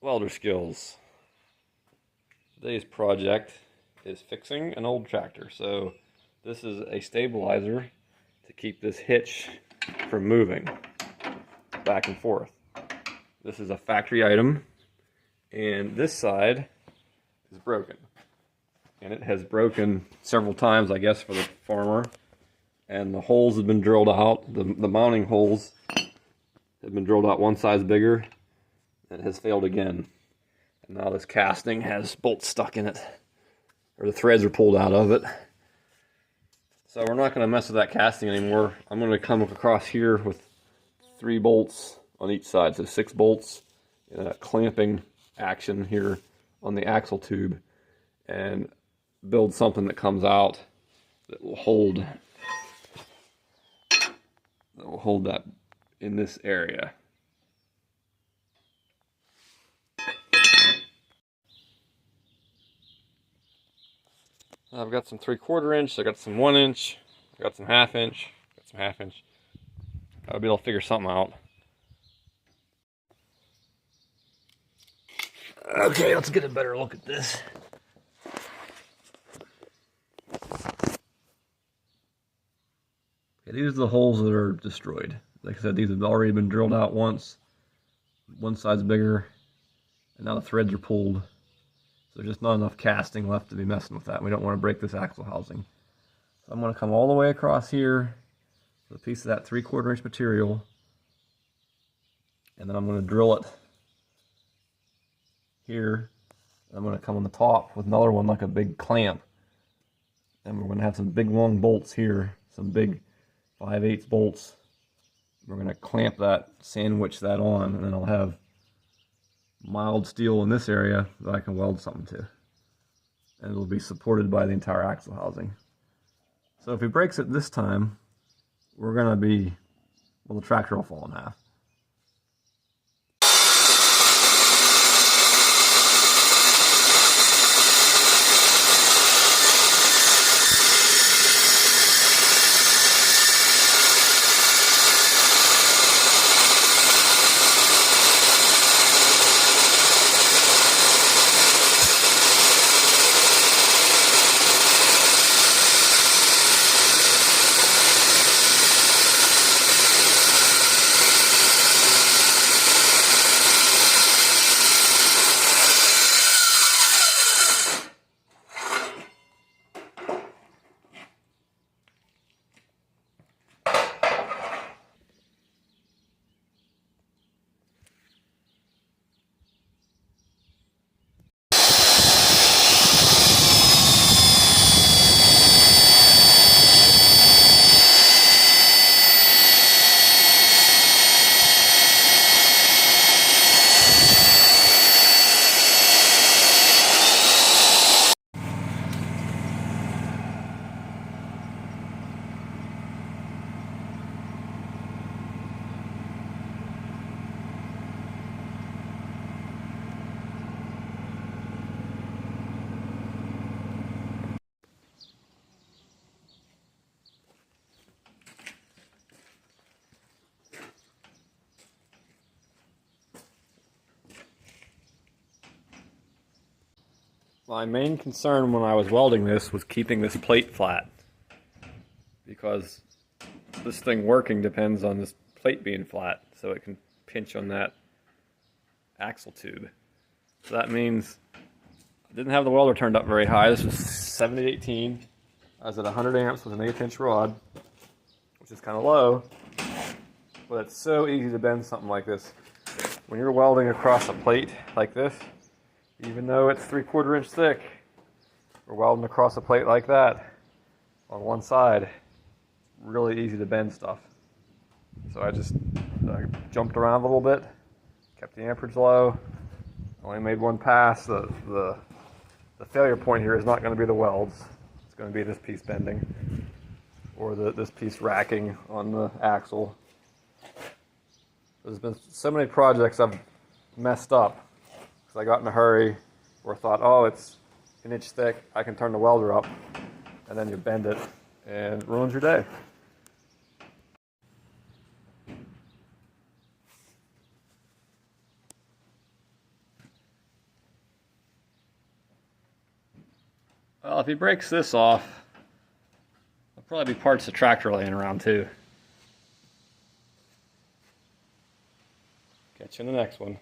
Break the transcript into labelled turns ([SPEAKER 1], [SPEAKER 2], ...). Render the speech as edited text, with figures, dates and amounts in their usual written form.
[SPEAKER 1] Welder skills. Today's project is fixing an old tractor. So this is a stabilizer to keep this hitch from moving back and forth. This is a factory item, and this side is broken. And it has broken several times, I guess, for the farmer. And the holes have been drilled out. The mounting holes have been drilled out one size bigger. And it has failed again. And now this casting has bolts stuck in it. Or the threads are pulled out of it. So we're not going to mess with that casting anymore. I'm going to come across here with 3 bolts on each side. So 6 bolts in a clamping action here on the axle tube. And build something that comes out that will hold that in this area. I've got some 3/4 inch, I got some 1 inch, I got some 1/2 inch, got some 1/2 inch. I'll be able to figure something out. Okay, let's get a better look at this. Okay, these are the holes that are destroyed. Like I said, these have already been drilled out once. One side's bigger, and now the threads are pulled. So there's just not enough casting left to be messing with that. We don't want to break this axle housing. So I'm going to come all the way across here with a piece of that 3/4 inch material, and then I'm going to drill it here. I'm going to come on the top with another one like a big clamp, and we're going to have some big long bolts here, some big 5/8 bolts. We're going to clamp that, sandwich that on, and then I'll have mild steel in this area that I can weld something to. And it'll be supported by the entire axle housing. So if he breaks it this time, we're going to be, well, the tractor will fall in half. My main concern when I was welding this was keeping this plate flat, because this thing working depends on this plate being flat so it can pinch on that axle tube. So that means I didn't have the welder turned up very high. This was 70-18. I was at 100 amps with an 1/8 inch rod, which is kind of low, but it's so easy to bend something like this. When you're welding across a plate like this, even though it's 3/4 inch thick, we're welding across a plate like that on one side. Really easy to bend stuff. So I just jumped around a little bit, kept the amperage low, only made one pass. The failure point here is not going to be the welds. It's going to be this piece bending, or this piece racking on the axle. There's been so many projects I've messed up because I got in a hurry or thought, oh, it's 1 inch thick, I can turn the welder up, and then you bend it and it ruins your day. Well, if he breaks this off, there'll probably be parts of the tractor laying around too. Catch you in the next one.